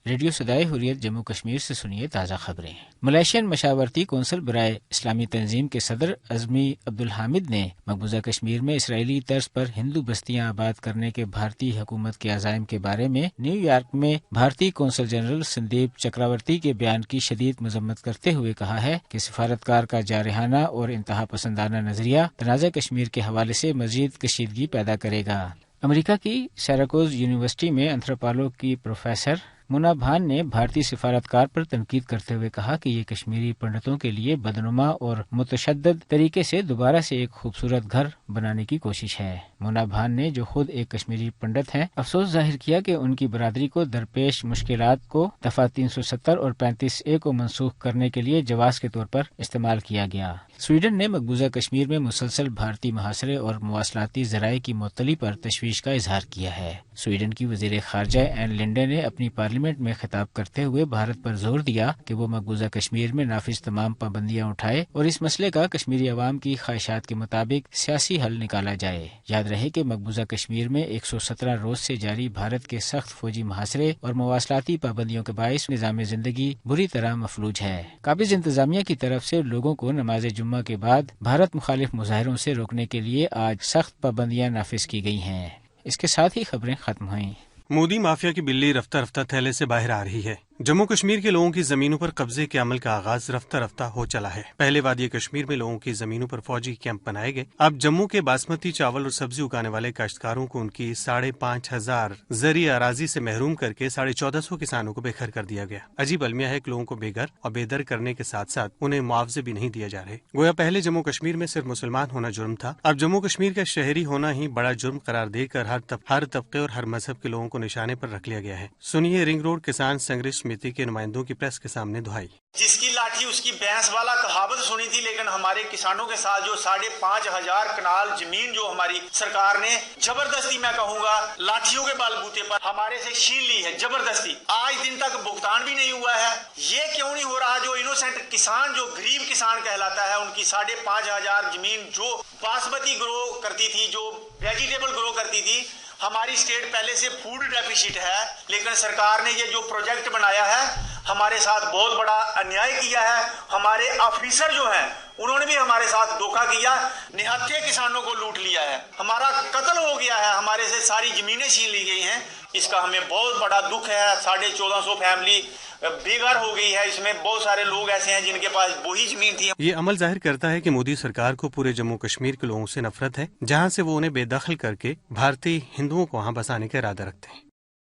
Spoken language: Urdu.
ریڈیو صدائے حریت جموں کشمیر سے سنیے تازہ خبریں۔ ملائیشین مشاورتی کونسل برائے اسلامی تنظیم کے صدر اعظمی عبدالحامد نے مقبوضہ کشمیر میں اسرائیلی طرز پر ہندو بستیاں آباد کرنے کے بھارتی حکومت کے عزائم کے بارے میں نیو یارک میں بھارتی کونسل جنرل سندیپ چکراورتی کے بیان کی شدید مذمت کرتے ہوئے کہا ہے کہ سفارتکار کا جارحانہ اور انتہا پسندانہ نظریہ تنازع کشمیر کے حوالے سے مزید کشیدگی پیدا کرے گا۔ امریکہ کی سیراکوز یونیورسٹی میں انتھروپولوجی کی پروفیسر مونا بھان نے بھارتی سفارتکار پر تنقید کرتے ہوئے کہا کہ یہ کشمیری پنڈتوں کے لیے بدنما اور متشدد طریقے سے دوبارہ سے ایک خوبصورت گھر بنانے کی کوشش ہے۔ مونا بھان نے، جو خود ایک کشمیری پنڈت ہیں، افسوس ظاہر کیا کہ ان کی برادری کو درپیش مشکلات کو دفعہ 370 اور 35A کو منسوخ کرنے کے لیے جواز کے طور پر استعمال کیا گیا۔ سویڈن نے مقبوضہ کشمیر میں مسلسل بھارتی محاصرے اور مواصلاتی ذرائع کی معطلی پر تشویش کا اظہار کیا ہے۔ سویڈن کی وزیر خارجہ این لنڈے نے اپنی پارلیمنٹ میں خطاب کرتے ہوئے بھارت پر زور دیا کہ وہ مقبوضہ کشمیر میں نافذ تمام پابندیاں اٹھائے اور اس مسئلے کا کشمیری عوام کی خواہشات کے مطابق سیاسی حل نکالا جائے۔ یاد رہے کہ مقبوضہ کشمیر میں 117 روز سے جاری بھارت کے سخت فوجی محاصرے اور مواصلاتی پابندیوں کے باعث نظام زندگی بری طرح مفلوج ہے۔ قابض انتظامیہ کی طرف سے لوگوں کو نماز جمعہ کے بعد بھارت مخالف مظاہروں سے روکنے کے لیے آج سخت پابندیاں نافذ کی گئی ہیں۔ اس کے ساتھ ہی خبریں ختم ہوئیں۔ مودی مافیا کی بلی رفتہ رفتہ تھیلے سے باہر آ رہی ہے۔ جموں کشمیر کے لوگوں کی زمینوں پر قبضے کے عمل کا آغاز رفتہ رفتہ ہو چلا ہے۔ پہلے وادی کشمیر میں لوگوں کی زمینوں پر فوجی کیمپ بنائے گئے۔ اب جموں کے باسمتی چاول اور سبزی اگانے والے کاشتکاروں کو ان کی 5,500 زرعی اراضی سے محروم کر کے 1,450 کسانوں کو بے گھر کر دیا گیا۔ عجیب المیہ ہے کہ لوگوں کو بے گھر اور بے در کرنے کے ساتھ ساتھ انہیں معاوضے بھی نہیں دیے جا رہے۔ گویا پہلے جموں کشمیر میں صرف مسلمان ہونا جرم تھا، اب جموں کشمیر کا شہری ہونا ہی بڑا جرم قرار دے کر ہر طبقے اور ہر مذہب کے لوگوں کو نشانے پر رکھ لیا گیا ہے۔ سنیے رنگ روڈ کسان سنگھرش سمیتی کے نمائندوں کی پریس کے سامنے دہائی۔ جس کی لاٹھی اس کی بھینس والا کہاوت سنی تھی، لیکن ہمارے کسانوں کے ساتھ جو 5,500 کنال زمین جو ہماری سرکار نے زبردستی، میں کہوں گا لاٹھیوں کے بال بوتے پر ہمارے سے چھین لی ہے، زبردستی، آج دن تک بھگتان بھی نہیں ہوا ہے۔ یہ کیوں نہیں ہو رہا؟ جو انوسینٹ کسان، جو غریب کسان کہلاتا ہے، ان کی 5,500 زمین جو باسمتی گرو کرتی تھی، جو ویجیٹیبل گرو کرتی تھی، ہماری اسٹیٹ پہلے سے فوڈ ڈیفیسٹ ہے، لیکن سرکار نے یہ جو پروجیکٹ بنایا ہے ہمارے ساتھ بہت بڑا انیائے کیا ہے۔ ہمارے آفیسر جو ہیں انہوں نے بھی ہمارے ساتھ دھوکہ کیا، نہتے کسانوں کو لوٹ لیا ہے، ہمارا قتل ہو گیا ہے، ہمارے سے ساری زمینیں چھین لی گئی ہیں۔ اس کا ہمیں بہت بڑا دکھ ہے۔ 1,450 فیملی بے گھر ہو گئی ہے، اس میں بہت سارے لوگ ایسے ہیں جن کے پاس وہی زمین تھی۔ یہ عمل ظاہر کرتا ہے کہ مودی سرکار کو پورے جموں کشمیر کے لوگوں سے نفرت ہے، جہاں سے وہ انہیں بے دخل کر کے بھارتی ہندوؤں کو وہاں بسانے کا ارادہ رکھتے ہیں۔